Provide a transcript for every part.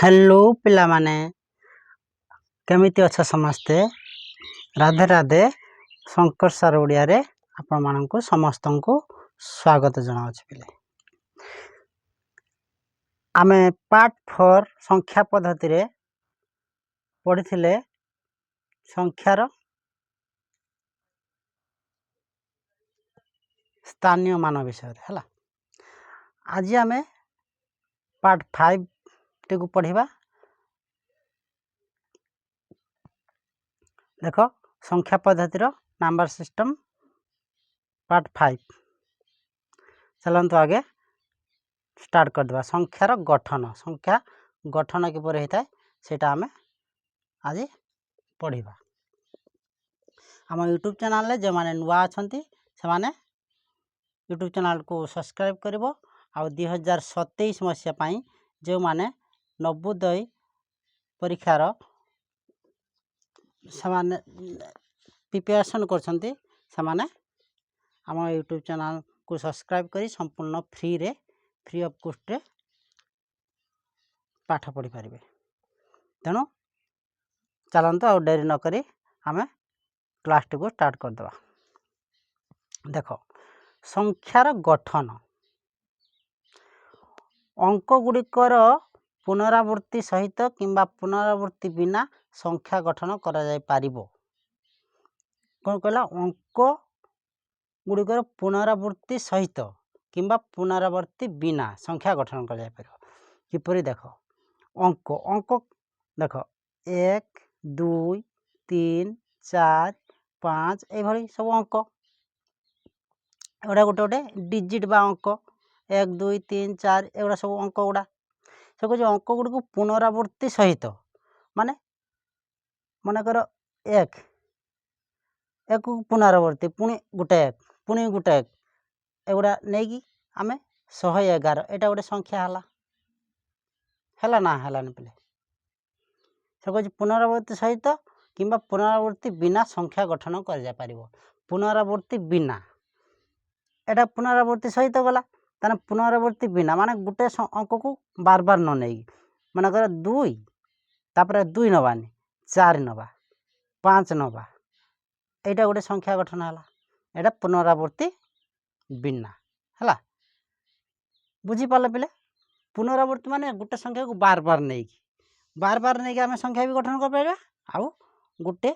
Hello पिला माने केमिति अच्छा समस्ते राधे राधे शंकर सर ओडिया रे आपण माननको समस्तनको स्वागत जनावछि पिले आमे पार्ट 4 संख्या पद्धति रे पढिथिले संख्यार स्थानीय मान विषय रे हला आज आमे पार्ट 5 टेकु पढिबा देखो संख्या पद्धति रो नंबर सिस्टम पार्ट 5 चलंतु आगे स्टार्ट कर देबा संख्यार संख्या गठन किपर होता सेटा आमे आज पढ़िबा आम यूट्यूब चैनल रे जो माने नुआ अछंती से माने यूट्यूब चैनल को सब्सक्राइब करिवो आ 2027 मसिया पई जो माने नवोदय परीक्षार समान प्रिपरेशन करछंती से माने आम यूट्यूब चैनल को सब्सक्राइब करी संपूर्ण फ्री ऑफ कॉस्ट रे पाठ पढ़ी पारिबे तेणु चलंतु आ डेरी न करी आमे क्लास को स्टार्ट कर दवा देखो संख्यार गठन अंक गुड़िकर पुनरावृत्ति सहित किंबा पुनरावृत्ति बिना संख्या गठन करा जाय पारिबो कोन कहला अंक गुड़िकर पुनरावृत्ति सहित किंबा पुनरावृत्ति बिना संख्या गठन करा जाय पारिबो किपरि देखो अंक अंक देखो 1 2 3 4 5 ए भली सब अंक एगुड़ा गोटे गोटे डिजिट बा अंक 1 2 3 4 एगुड़ा सब अंक गुड़ा से कह अंक गुड़ को पुनरावृत्ति सहित माने मनकर 1 एक पुनरावृत्ति पुणी गोटे 1 पुणी गोटे 1 एगुड़ा नहीं कि आमे 111 एटा गोटे संख्या हला ना हला नि पले से कह पुनरावृत्ति सहित किंबा पुनरावृत्ति बिना संख्या गठन कर जा पारिबो पुनरावृत्ति बिना एटा पुनरावृत्ति सहित गला ताने पुनरावृत्ति बिना माने गुटे अंक को बार बार न नहीं मनकर 2 तापर 2 नबानी 4 नबा 5 नबा एटा गोटे संख्या गठन हला एटा पुनरावृत्ति बिना हला बुझी पाले पिले पुनरावृत्ति माने गुटे संख्या को बार बार नहीं आमे संख्या भी गठन कर पाइबा आउ गुटे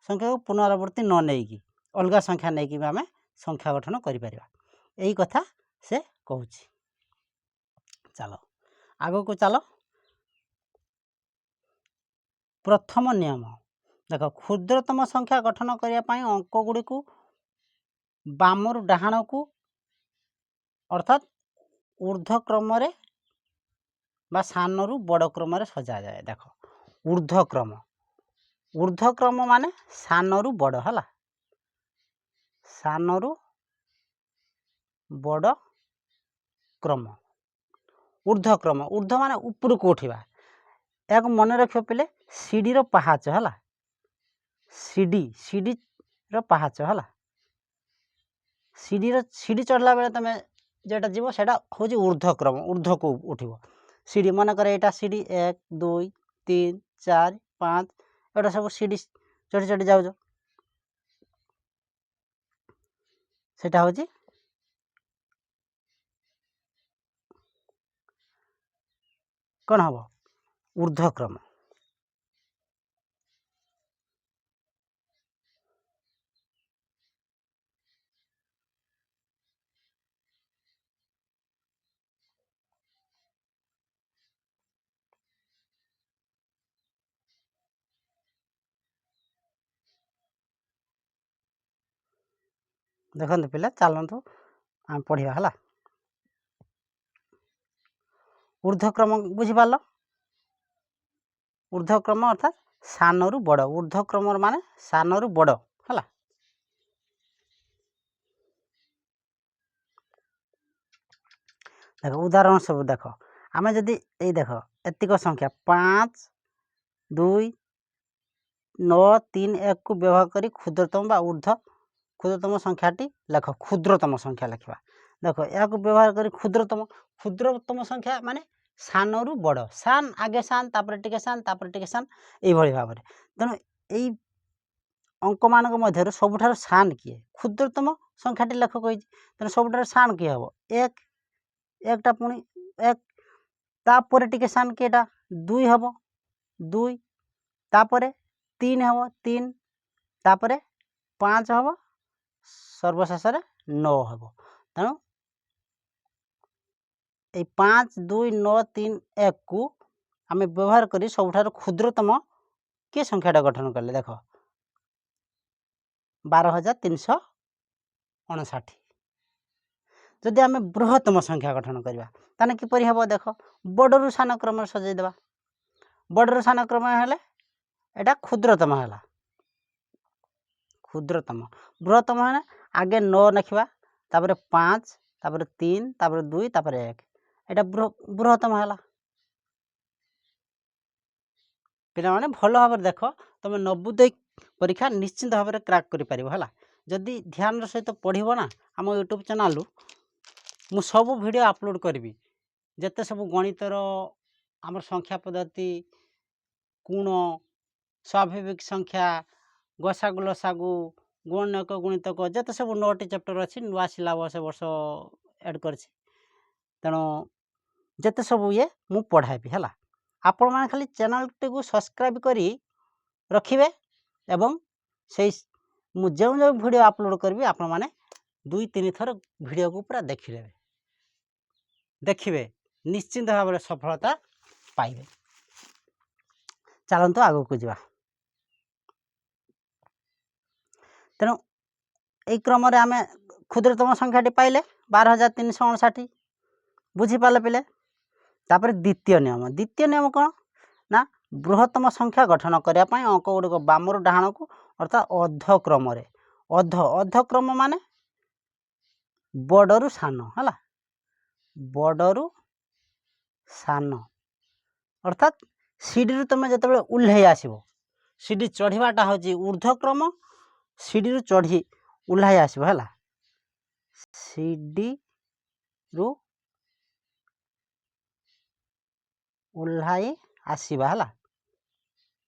संख्या को पुनरावृत्ति न नहीं अलगा संख्या नहीं कि आमे संख्या गठन करि परिबा एही कथा से कहूची चलो आगो को चलो प्रथम नियम देखो क्षुद्रतम संख्या गठन करिया पई अंक गुडी को बामर डाहाण को अर्थात ऊर्ध्व क्रम रे बा सानरू बड़ क्रम रे सजा जाए देखो ऊर्ध्व क्रम माने सानरू बड़ हला सानरू बड़ क्रम ऊर्ध्व माने ऊपर को उठिबा एक मन रखियो पिले सीडी रो पहाच हला सीडी रो पहाच हला सीडी चढ़ला बेले तमे जेटा जीवो सेटा होजी ऊर्ध्व क्रम ऊर्ध्व को उठिबो सीडी मन करे एटा सीडी 1 2 3 4 5 एटा सब सीडी चढ़ी चढ़ी जाउ सेटा होजी कौन हबो ऊर्ध्व क्रम देखंतु पिला चलंतु हम पढ़िबा हला ऊर्ध्व क्रम बुझी पालो ऊर्ध्व क्रम अर्थात सानरू बड़ ऊर्ध्व क्रम माने सानरू बड़ हला देखो उदाहरण सब देखो आमे जदी ए देखो एतिक संख्या 5 2 9 3 1 को व्यवहार करी क्षुद्रतम बा क्षुद्रतम संख्याटी लेख क्षुद्रतम संख्या लिखवा देखो या को व्यवहार करी क्षुद्रतम संख्या माने ସାନରୁ ବଡ଼, ସାନ୍ ଆଗେ ସାନ୍ ତାପରେ ଟିକେ ସାନ୍ ତାପରେ ଟିକେ ସାନ୍ ଏଇଭଳି ଭାବରେ। ତେଣୁ ଏଇ ଅଙ୍କମାନଙ୍କ ମଧ୍ୟରୁ ସବୁଠାରୁ ସାନ୍ କିଏ? କ୍ଷୁଦ୍ରତମ ସଂଖ୍ୟାଟି ଲେଖ କହିଛି, ତେଣୁ ସବୁଠାରୁ ସାନ୍ କିଏ ହେବ? 1, 1ଟା ପୁଣି 1, ତାପରେ ଟିକେ ସାନ୍ କିଏଟା? 2 ହେବ, 2, ତାପରେ 3 ହେବ, 3, ତାପରେ 5 ହେବ, ସର୍ବଶେଷରେ 9 ହେବ। ତେଣୁ এই 5, 2, 9, 3, 1କୁ ଆମେ ବ୍ୟବହାର କରି ସବୁଠାରୁ କ୍ଷୁଦ୍ରତମ କିଏ ସଂଖ୍ୟାଟା ଗଠନ କଲେ? ଦେଖ 12,359। ଯଦି ଆମେ ବୃହତ୍ତମ ସଂଖ୍ୟା ଗଠନ କରିବା ତାହେଲେ କିପରି ହେବ? ଦେଖ ବଡ଼ରୁ ସାନ କ୍ରମରେ ସଜାଇ ଦେବା। ବଡ଼ରୁ ସାନ କ୍ରମ ହେଲେ ଏଇଟା କ୍ଷୁଦ୍ରତମ ହେଲା, କ୍ଷୁଦ୍ରତମ। ବୃହତ୍ତମ ହେଲେ ଆଗେ 9 ଲେଖିବା, ତାପରେ 5, ତାପରେ 3, ତାପରେ 2, ତାପରେ 1, এটা ବୃହତ୍ତମ ହେଲା। ପିଲାମାନେ ଭଲ ଭାବରେ ଦେଖ, ତୁମେ ନବୋଦୟ ପରୀକ୍ଷା ନିଶ୍ଚିନ୍ତ ଭାବରେ କ୍ରାକ୍ କରିପାରିବ ହେଲା। ଯଦି ଧ୍ୟାନର ସହିତ ପଢ଼ିବ ନା, ଆମ ୟୁଟ୍ୟୁବ୍ ଚ୍ୟାନେଲରୁ ମୁଁ ସବୁ ଭିଡ଼ିଓ ଅପଲୋଡ଼ କରିବି। ଯେତେ ସବୁ ଗଣିତର ଆମର ସଂଖ୍ୟା ପଦ୍ଧତି, ଗୁଣ, ସ୍ୱାଭାବିକ ସଂଖ୍ୟା, ଗସାଗୁ ଲସାଗୁ, ଗୁଣନକ ଗୁଣିତକ, ଯେତେ ସବୁ 9ଟି ଚାପ୍ଟର ଅଛି, ନୂଆ ସିଲାବସ୍ ଏ ବର୍ଷ ଆଡ଼୍ କରିଛି। ତେଣୁ ଯେତେ ସବୁ ଇଏ ମୁଁ ପଢ଼ାଇବି ହେଲା। ଆପଣମାନେ ଖାଲି ଚ୍ୟାନେଲଟିକୁ ସବସ୍କ୍ରାଇବ୍ କରି ରଖିବେ ଏବଂ ସେଇ ମୁଁ ଯେଉଁ ଯେଉଁ ଭିଡ଼ିଓ ଅପଲୋଡ଼ କରିବି ଆପଣମାନେ 2-3 ଥର ଭିଡ଼ିଓକୁ ପୁରା ଦେଖିବେ, ନିଶ୍ଚିନ୍ତ ଭାବରେ ସଫଳତା ପାଇବେ। ଚାଲନ୍ତୁ ଆଗକୁ ଯିବା। ତେଣୁ এই କ୍ରମରେ ଆମେ କ୍ଷୁଦ୍ରତମ ସଂଖ୍ୟାଟି ପାଇଲେ 12,359। ବୁଝିପାରିଲେ ପିଲେ? ତାପରେ ଦ୍ୱିତୀୟ ନିୟମ। ଦ୍ୱିତୀୟ ନିୟମ କ'ଣ ନା, ବୃହତ୍ତମ ସଂଖ୍ୟା ଗଠନ କରିବା ପାଇଁ ଅଙ୍କ ଗୁଡ଼ିକ ବାମରୁ ଡାହାଣକୁ ଅର୍ଥାତ୍ ଅର୍ଦ୍ଧକ୍ରମରେ, ଅର୍ଦ୍ଧକ୍ରମ ମାନେ ବଡ଼ରୁ ସାନ ହେଲା, ବଡ଼ରୁ ସାନ ଅର୍ଥାତ୍ ସିଡ଼ିରୁ ତୁମେ ଯେତେବେଳେ ଓହ୍ଲେଇ ଆସିବ, ସିଡ଼ି ଚଢ଼ିବାଟା ହେଉଛି ଊର୍ଦ୍ଧ୍ୱକ୍ରମ, ସିଡ଼ିରୁ ଚଢ଼ି ଓହ୍ଲାଇ ଆସିବ ହେଲା, ସିଡ଼ିରୁ ଓହ୍ଲାଇ ଆସିବା ହେଲା।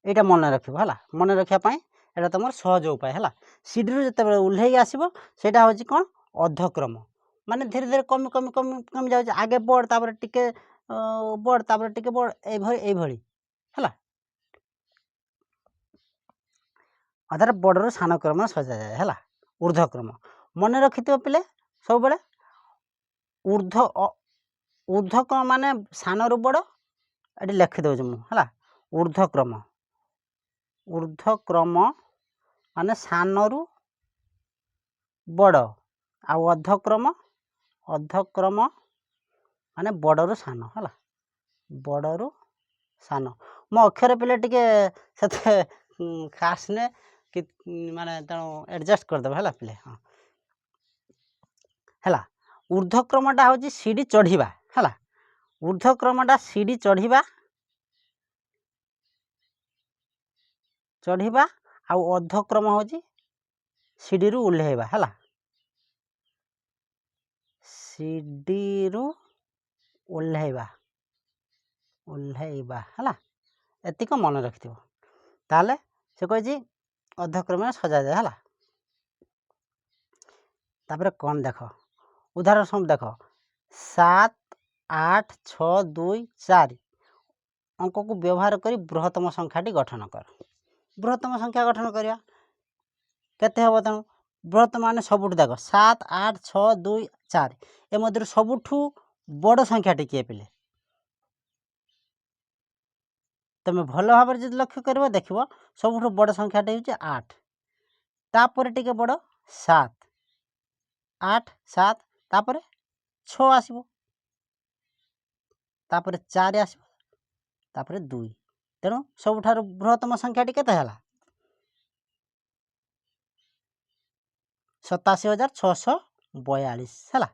ଏଇଟା ମନେ ରଖିବ ହେଲା। ମନେ ରଖିବା ପାଇଁ ଏଇଟା ତୁମର ସହଜ ଉପାୟ ହେଲା। ସିଡ଼ିରୁ ଯେତେବେଳେ ଓହ୍ଲେଇ ଆସିବ ସେଇଟା ହେଉଛି କ'ଣ? ଅର୍ଦ୍ଧକ୍ରମ। ମାନେ ଧୀରେ ଧୀରେ କମି କମି କମି କମି ଯାଉଛି, ଆଗେ ବଡ଼ ତାପରେ ଟିକେ ବଡ଼ ତାପରେ ଟିକେ ବଡ଼, ଏଇଭଳି ହେଲା। ଅର୍ଥାৎ ବଡ଼ରୁ ସାନ କ୍ରମ ସଜାଯାଏ ହେଲା, ଊର୍ଦ୍ଧ୍ୱକ୍ରମ। ମନେ ରଖିଥିବ ପିଲେ ସବୁବେଳେ ଊର୍ଦ୍ଧ୍ୱକ୍ରମ ମାନେ ସାନରୁ ବଡ଼, ଏଠି ଲେଖିଦେଉଛି ମୁଁ ହେଲା। ଊର୍ଦ୍ଧ୍ୱକ୍ରମ ମାନେ ସାନରୁ ବଡ଼, ଆଉ ଅର୍ଦ୍ଧକ୍ରମ ମାନେ ବଡ଼ରୁ ସାନ ହେଲା, ବଡ଼ରୁ ସାନ। ମୋ ଅକ୍ଷର ପିଲେ ଟିକେ ସେତେ ଖାସ୍ ନେ କି ମାନେ ତେଣୁ ଆଡ଼ଜଷ୍ଟ କରିଦେବ ହେଲା ପିଲେ। ହଁ ହେଲା, ଊର୍ଦ୍ଧ୍ୱକ୍ରମଟା ହେଉଛି ସିଡ଼ି ଚଢ଼ିବା ହେଲା। ଊର୍ଦ୍ଧ୍ୱକ୍ରମଟା ସିଡ଼ି ଚଢ଼ିବା, ଆଉ ଅର୍ଦ୍ଧକ୍ରମ ହେଉଛି ସିଡ଼ିରୁ ଓହ୍ଲେଇବା ହେଲା, ସିଡ଼ିରୁ ଓହ୍ଲେଇବା ହେଲା। ଏତିକ ମନେ ରଖିଥିବ। ତାହେଲେ ସେ କହିଛି ଅର୍ଦ୍ଧକ୍ରମରେ ସଜାଯାଏ ହେଲା। ତାପରେ କ'ଣ ଦେଖ, ଉଦାହରଣ ସବୁ ଦେଖ, 7, 8, 6, 2, 4 ଅଙ୍କକୁ ବ୍ୟବହାର କରି ବୃହତ୍ତମ ସଂଖ୍ୟାଟି ଗଠନ କର। ବୃହତ୍ତମ ସଂଖ୍ୟା ଗଠନ କରିବା କେତେ ହେବ? ତେଣୁ ବୃହତ୍ତମ ମାନେ ସବୁଠୁ ଦେଖ 7, 8, 6, 2, 4 ଏ ମଧ୍ୟରୁ ସବୁଠୁ ବଡ଼ ସଂଖ୍ୟାଟି କିଏ ପିଲେ? ତୁମେ ଭଲ ଭାବରେ ଯଦି ଲକ୍ଷ୍ୟ କରିବ ଦେଖିବ ସବୁଠୁ ବଡ଼ ସଂଖ୍ୟାଟି ହେଉଛି 8, ତାପରେ ଟିକେ ବଡ଼ 7, 8, 7, ତାପରେ 6 ଆସିବ, ତାପରେ 4 ଆସିବ, ତାପରେ 2। ତେଣୁ ସବୁଠାରୁ ବୃହତ୍ତମ ସଂଖ୍ୟାଟି କେତେ ହେଲା? 87,642 ହେଲା।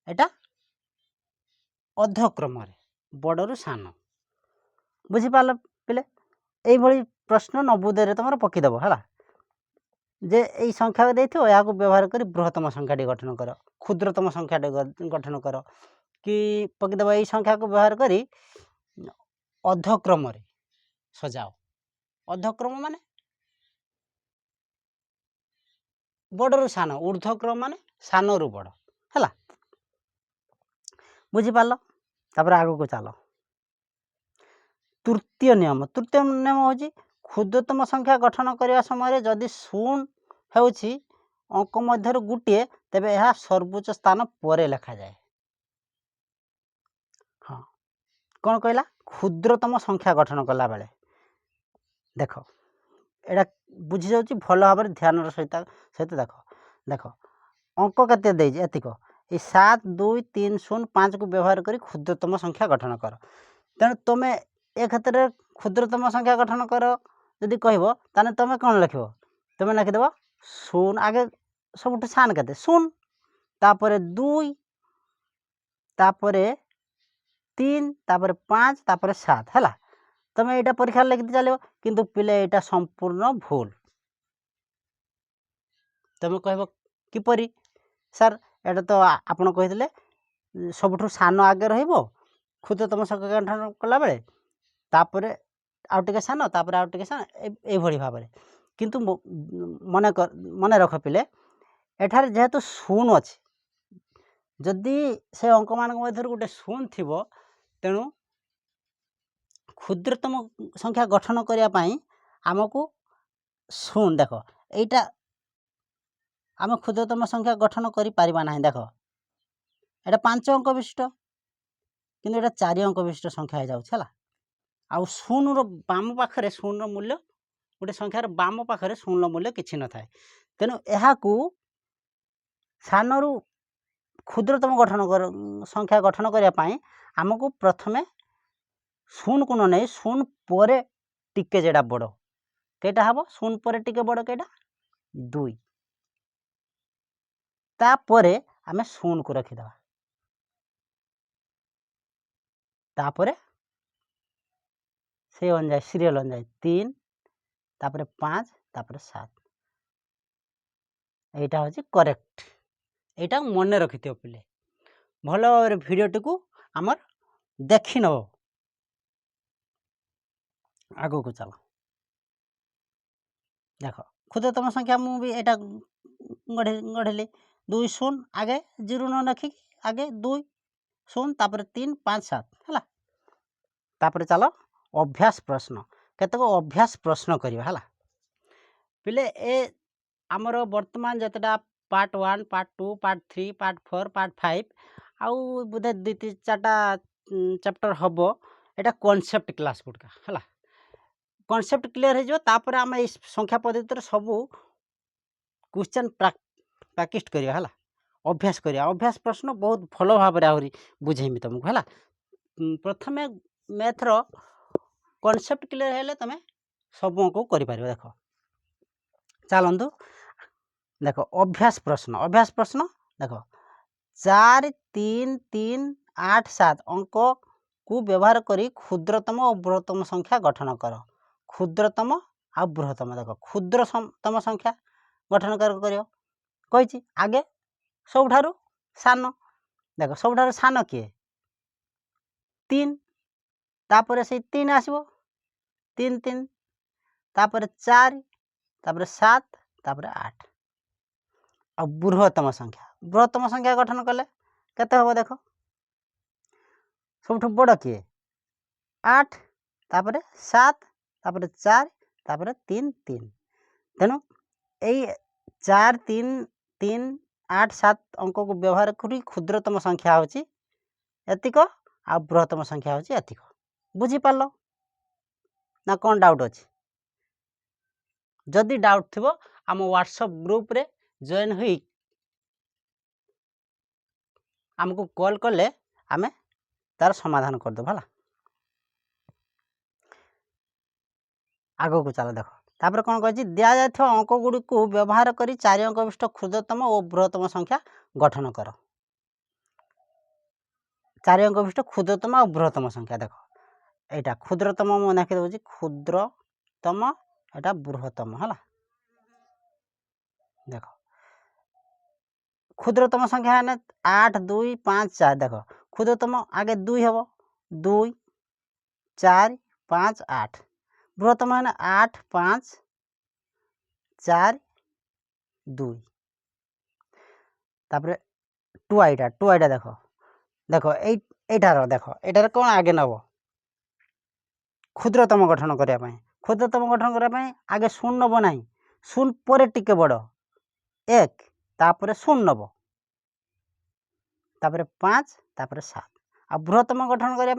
ଏଇଟା ଅର୍ଦ୍ଧକ୍ରମରେ ବଡ଼ରୁ ସାନ। ବୁଝିପାରିଲ ପିଲେ? এইଭଳି ପ୍ରଶ୍ନ ନବୋଦୟରେ ତୁମର ପକାଇଦେବ ହେଲା, ଯେ ଏଇ ସଂଖ୍ୟା ଦେଇଥିବ, ଏହାକୁ ବ୍ୟବହାର କରି ବୃହତ୍ତମ ସଂଖ୍ୟାଟି ଗଠନ କର, କ୍ଷୁଦ୍ରତମ ସଂଖ୍ୟାଟି ଗଠନ କର, कि पकईदेव यही संख्या को व्यवहार करी अधक्रम सजाओ। अधक्रम माने बड़रू सान, ऊर्ध्वक्रम माने सानरू बड़ है। बुझीपार तापर आगू को चलो। तृतीय नियम हूँ क्षुद्रतम संख्या गठन करने समय जदि शून्य होउछि अंक मध्य गोटे तेबे यह सर्वोच्च स्थान पर लिखा जाए। हाँ कौन कहला क्षुद्रतम संख्या गठन कला बेले देख एटा बुझी जाउछि भल भाव ध्यान सहित देख देख अंक केते देछि एतिक ए 7 2 3 0 5 को व्यवहार करी क्षुद्रतम संख्या गठन कर। तेणु तुम ए क्षेत्र में क्षुद्रतम संख्या गठन कर जदि कहब ताने तुम कौन लिख तुम लिखिदेव शून्य आगे सब सान के शून्य तापर 2 तापर 3 तापर 5 तापर 7 है। तुम यहाँ परीक्षा लिखते चलो किंतु पिले यहाँ संपूर्ण भूल। तुम कह किपरि सर एटा तो आपण कही सबुठ सान आगे रहिबो क्षुद्रतम संख्या गठन कला बेले तापर आउ टिके सान तापर आउ टिके सान ए भली भाव में किंतु मन रख पिले एठार जेहेतु शून्य अच्छी जदि से अंक मान मध्य गोटे शून्य थिबो तेणु क्षुद्रतम संख्या गठन करने आमको शून्य देख एटा आम क्षुद्रतम संख्या गठन करि परिबा नाही। देख एटा 5 अंक विशिष्ट किंतु एटा 4 अंक विशिष्ट संख्या हो जाउछ हला। आउ शून्य रो बाम पाखरे शून्य रो मूल्य गोटे संख्यार बाम पाखरे शून्य रो मूल्य किछि न थाए। तेणु एहाकू सानरू क्षुद्रतम संख्या गठन करने आमको प्रथमे शून्य को न नहीं शून्य पर टिके जेडा बड़ केटा हम शून्य पर टिके बड़ केटा 2 तापर आमे शून्य को रखीदा तापर से अनुजाई सीरियल अनुजाई 3 तापर 5 तापर 7 एटा होची करेक्ट। एटा मन रखी पिले भल भिडियोटी को आमर देखी नब। आगो को चलो देख क्षुद्रतम संख्या मुझे यहाँ गढ़ली 2 0 आगे 0 न रखी आगे 2 0 तापर 3 5 7 है। तापर चलो अभ्यास प्रश्न केतक अभ्यास प्रश्न करवा है पिले ए आमर वर्तमान जतटा part 1 part 2 part 3 part 4 part 5 आउ बोधे 2-4टा चैप्टर हम एटा कॉन्सेप्ट क्लास गुड़का है। कॉन्सेप्ट क्लियर हो तापर आम संख्या पद्धति सबू क्वेश्चन प्रैक्टिस करिया है अभ्यास करिया। अभ्यास प्रश्न बहुत भल भाव आहरी बुझेमी तुमको है। प्रथमे मैथ्र कॉन्सेप्ट क्लियर हेले तुम सब को करि पारिबो। देख चलतु देख अभ्यास प्रश्न देख 4 3 3 8 7 अंक को व्यवहार करी क्षुद्रतम और बृहत्तम संख्या गठन कर। क्षुद्रतम आ बृहत्तम देख क्षुद्रतम संख्या गठन कर कही आगे सबुठारु सान देख सबुठारु सान किए 3 तापर से 3 आसबो 3 3 तापर 4 तापर 7 तापर 8 आ बृहत्तम संख्या गठन कले केते हबो देख सबुठ बड़ किए 8 तापर 7 तापर 4 तापर 3 3 तेणु यही 4 3 3 8 7 अंक को व्यवहार करी क्षुद्रतम संख्या होची एतिक आ बृहत्तम संख्या होची एतिक। बुझी पारलो ना कौन डाउट अच्छी? जदि डाउट थिबो आम व्हाट्सएप ग्रुप रे जॉइन हुई आमको कॉल कले आमे तार समाधान कर दो भला। आगो को चलो देख तापर कौन कही दिया जाय अंक गुड़ी को व्यवहार करी 4 अंक विशिष्ट क्षुद्रतम और बृहत्तम संख्या गठन कर। 4 अंक विशिष्ट क्षुद्रतम और बृहत्तम संख्या देख यहाँ क्षुद्रतम मुझे लिखी दूसरी क्षुद्रतम यहाँ बृहत्तम है। देख क्षुद्रतम संख्या है 8 2 5 4 देख ক্ষুদ্রতম আগে 2 হব 2 4 5 8 বৃহত্তম মানে 8 5 4 2 তারপরে 2 দেখো দেখো এইটার দেখো এটার কোন আগে নেব ক্ষুদ্রতম গঠন করা ক্ষুদ্রতম গঠন করা আগে 0 নেব নাই 0 পরে টিকে বড় 1 তারপরে 0 নেব তারপরে 5 তারপরে 7 আর বৃহত্তম গঠন করা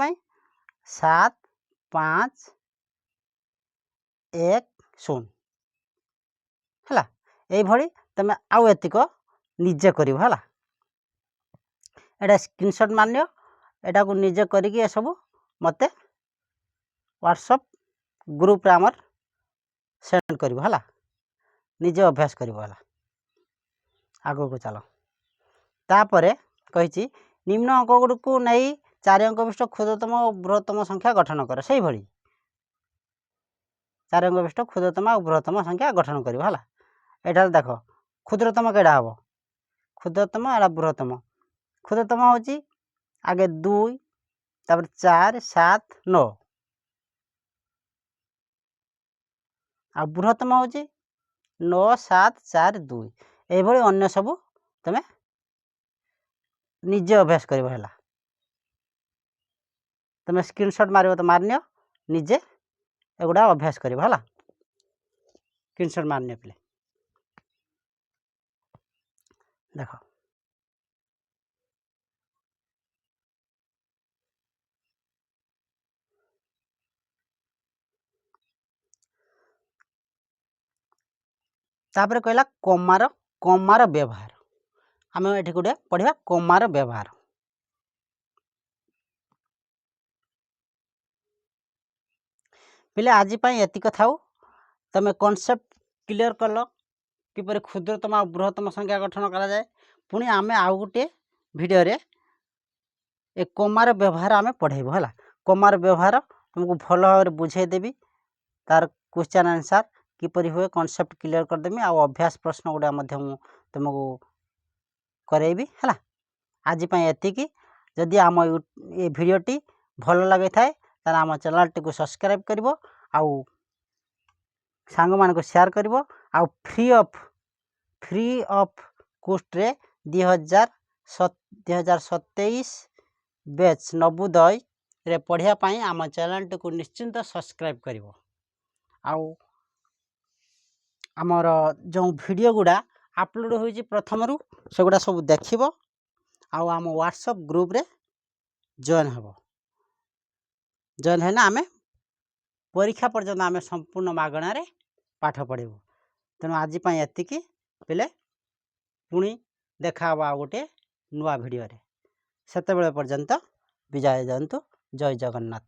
7 5 1 0 ହେଲା এইଭଳି তুমি আউ এতিক নিজে করিব ହେଲା এটা স্ক্রিনশট মানিও এটাକୁ নিজে করিকি এসবু মতে WhatsApp গ্রুপ রে আমার সেন্ড করিব ହେଲା নিজে অভ্যাস করিব ହେଲା আগুকু চাল তাপরে কইছি নিম্ন অঙ্ক গুড়িকু নেই 4 অঙ্ক বিশিষ্ট ক্ষুদ্রতম ও বৃহত্তম সংখ্যা গঠন করে সেইভଳି 4 অঙ্ক বিশিষ্ট ক্ষুদ্রতম ও বৃহত্তম সংখ্যা গঠন করিব ହେଲା এটার দেখো ক্ষুদ্রতম কেডা হবো ক্ষুদ্রতম আর বৃহত্তম ক্ষুদ্রতম হচ্ছে আগে 2 তারপরে 4 7 9 আর বৃহত্তম হচ্ছে 9 7 4 2 এইভাবে অন্য সবু তুমি নিজে অভ্যাস করিব ହେଲା তুমি স্ক্রিনশট মারিব তো মারনিও নিজে এগুড়া অভ্যাস করিব ହେଲା স্ক্রিনশট মারনিও পিলে দেখো তারপরে কহিলা কমার ব্যবহার আমি এটি গোটে পড়িবা কমার ব্যবহার পিলে আজি পাই এতিক থাও তুমি কনসেপ্ট ক্লিयर কল কিপরি ক্ষুদ্রতম আর বৃহত্তম সংখ্যা গঠন করা যায় পুনি আমি আউ গোটে ভিডিও রে ए कमार व्यवहार आम पढ़ेबू है कमार व्यवहार तुमको भल भाव बुझे देवी तार क्वेश्चन आंसर किपरि हुए कॉन्सेप्ट क्लियर करदेमी आ अभ्यास प्रश्न गुड़ा तुमको करेबी है आज एतिकी जदि आम ये भिडियोटी भल लगे थाए तार आम चैनल टी सब्सक्राइब करिवो आउ सांग मान शेयर करिवो आउ फ्री ऑफ कोस्ट रे 2027 बैच नवोदय रे पढ़िया पाई आम चैनल टी निश्चिंत सब्सक्राइब करिवो आउ आमर जो वीडियो गुड़ा अपलोड होइछि प्रथम रु सेगुड़ा सब देखिबो आउ आम व्हाट्सएप ग्रुप रे जॉइन हबो जॉइन हेना आमे परीक्षा पर्यंत आमे संपूर्ण मागणा रे पाठ पढ़िबो तेणु आज पाई एतिकी पिले पुणी देखा हबा गोटे नुआ वीडियो रे सेतेबेले पर्यंत विजय जानतु जय जगन्नाथ।